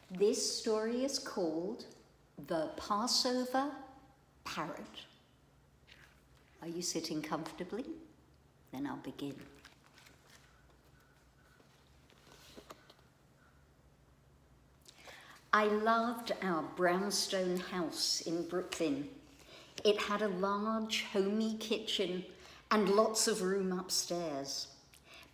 This story is called The Passover Parrot. Are you sitting comfortably? Then I'll begin. I loved our brownstone house in Brooklyn. It had a large, homey kitchen and lots of room upstairs.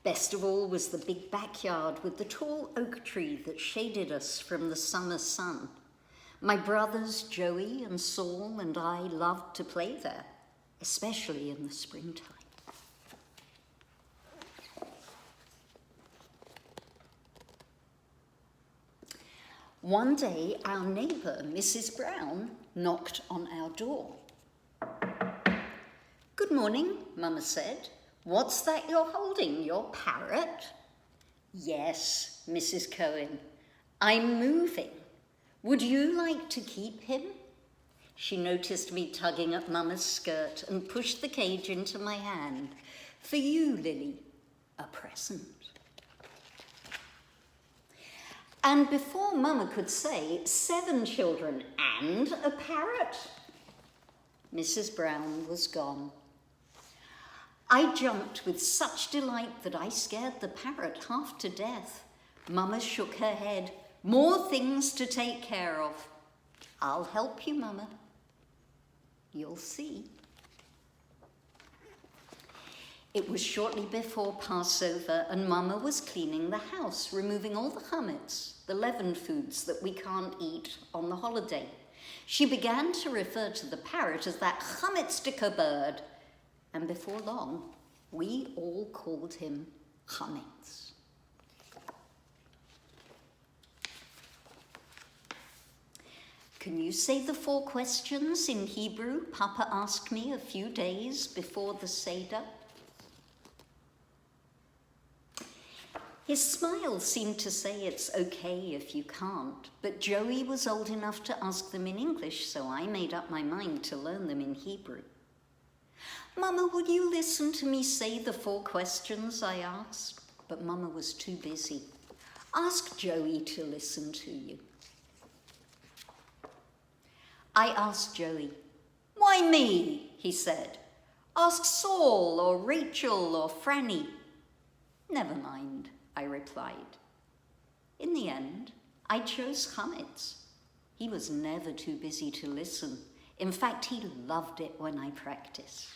Best of all was the big backyard with the tall oak tree that shaded us from the summer sun. My brothers Joey and Saul and I loved to play there, especially in the springtime. One day, our neighbour, Mrs. Brown, knocked on our door. "Good morning," Mama said. "What's that you're holding, your parrot?" "Yes, Mrs. Cohen. I'm moving. Would you like to keep him?" She noticed me tugging at Mama's skirt and pushed the cage into my hand. "For you, Lily, a present." And before Mama could say 7 children and a parrot, Mrs. Brown was gone. I jumped with such delight that I scared the parrot half to death. Mama shook her head. "More things to take care of." "I'll help you, Mama. You'll see." It was shortly before Passover and Mama was cleaning the house, removing all the chametz, the leavened foods that we can't eat on the holiday. She began to refer to the parrot as that chametzdicke bird, and before long, we all called him chametz. Can you say the 4 questions in Hebrew Papa asked me a few days before the Seder? His smile seemed to say it's okay if you can't, but Joey was old enough to ask them in English, so I made up my mind to learn them in Hebrew. "Mama, will you listen to me say the 4 questions?" I asked, but Mama was too busy. "Ask Joey to listen to you." I asked Joey. "Why me?" he said. "Ask Saul or Rachel or Franny." "Never mind," I replied. In the end, I chose chametz. He was never too busy to listen. In fact, he loved it when I practiced.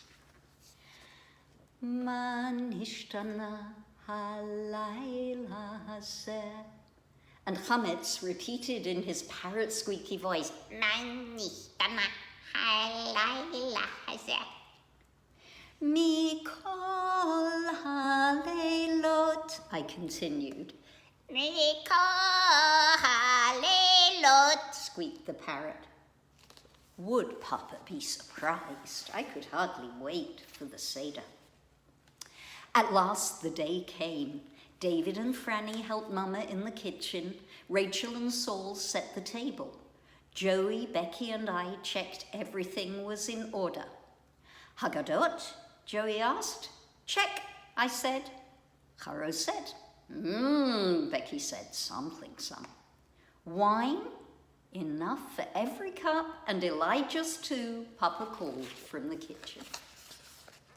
"Ma nishtana halayla hazeh." And chametz repeated in his parrot squeaky voice, "Ma nishtana halayla hazeh." "Mikol haleilot," I continued. "Mikol haleilot," squeaked the parrot. Would Papa be surprised? I could hardly wait for the Seder. At last the day came. David and Franny helped Mama in the kitchen. Rachel and Saul set the table. Joey, Becky and I checked everything was in order. "Haggadot?" Joey asked. "Check," I said. Charo said. Becky said, sampling some. "Wine? Enough for every cup, and Elijah's too," Papa called from the kitchen.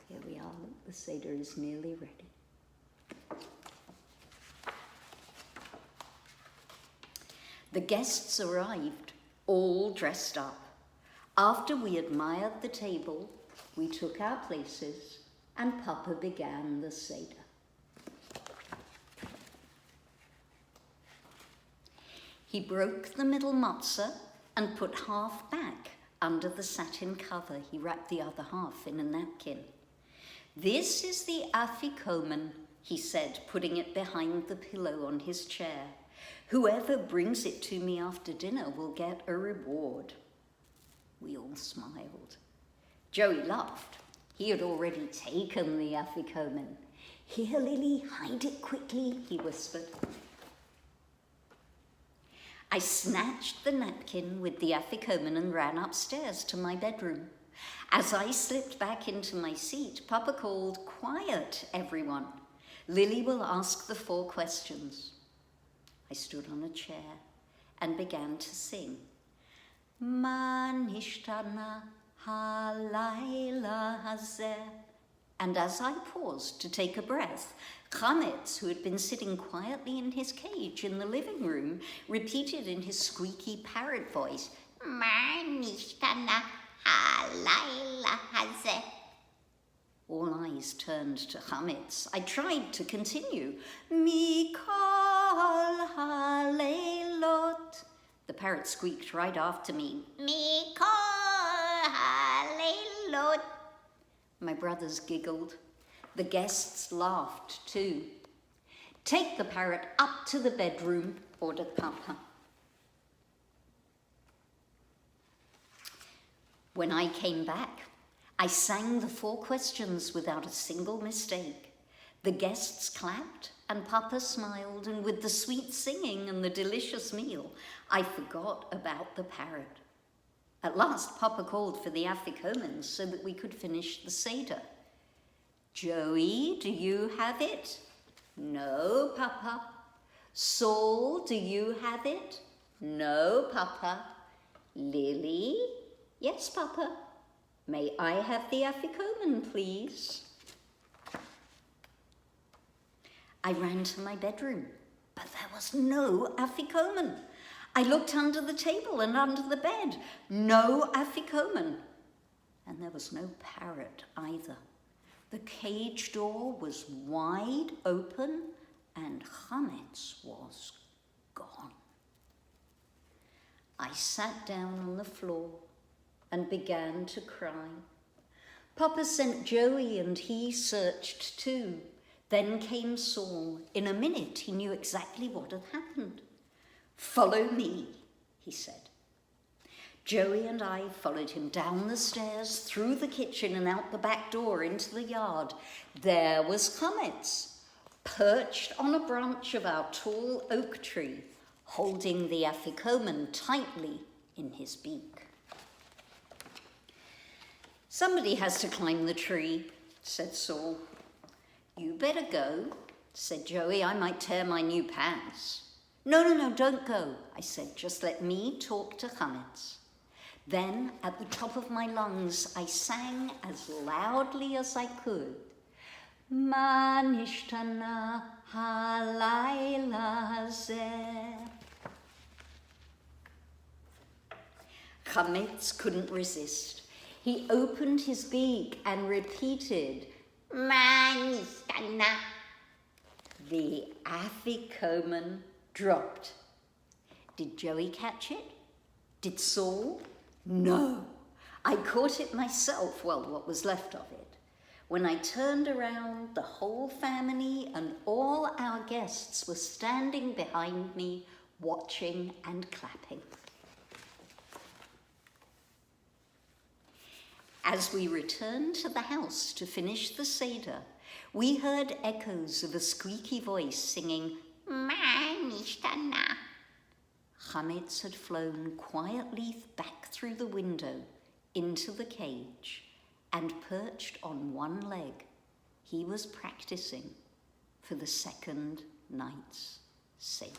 Here we are, the Seder is nearly ready. The guests arrived, all dressed up. After we admired the table, we took our places, and Papa began the Seder. He broke the middle matzah and put half back under the satin cover. He wrapped the other half in a napkin. "This is the afikomen," he said, putting it behind the pillow on his chair. "Whoever brings it to me after dinner will get a reward." We all smiled. Joey laughed. He had already taken the afikomen. "Here, Lily, hide it quickly," he whispered. I snatched the napkin with the afikomen and ran upstairs to my bedroom. As I slipped back into my seat, Papa called, "Quiet, everyone. Lily will ask the 4 questions." I stood on a chair and began to sing. Ma nishtana halayla hazeh. And as I paused to take a breath, Chametz, who had been sitting quietly in his cage in the living room, repeated in his squeaky parrot voice, Ma nishtana halayla hazeh. All eyes turned to Chametz. I tried to continue. Mikol haleilot. The parrot squeaked right after me. Mikol haleilot. My brothers giggled. The guests laughed too. Take the parrot up to the bedroom, ordered Papa. When I came back, I sang the 4 questions without a single mistake. The guests clapped and Papa smiled, and with the sweet singing and the delicious meal, I forgot about the parrot. At last, Papa called for the afikomen so that we could finish the Seder. Joey, do you have it? No, Papa. Saul, do you have it? No, Papa. Lily? Yes, Papa. May I have the afikomen, please? I ran to my bedroom, but there was no afikomen. I looked under the table and under the bed. No afikomen. And there was no parrot either. The cage door was wide open and Chametz was gone. I sat down on the floor and began to cry. Papa sent Joey and he searched too. Then came Saul. In a minute he knew exactly what had happened. Follow me, he said. Joey and I followed him down the stairs, through the kitchen and out the back door into the yard. There was Chametz, perched on a branch of our tall oak tree, holding the afikomen tightly in his beak. Somebody has to climb the tree, said Saul. You better go, said Joey. I might tear my new pants. No, don't go, I said. Just let me talk to Chametz. Then, at the top of my lungs, I sang as loudly as I could. Ma nishtana halayla hazeh. Chametz couldn't resist. He opened his beak and repeated, Ma nishtana. The afikomen dropped. Did Joey catch it? Did Saul? No. I caught it myself, well, what was left of it. When I turned around, the whole family and all our guests were standing behind me, watching and clapping. As we returned to the house to finish the Seder, we heard echoes of a squeaky voice singing, Ma nishtana. Chametz had flown quietly back through the window into the cage and perched on one leg. He was practicing for the second night's Seder.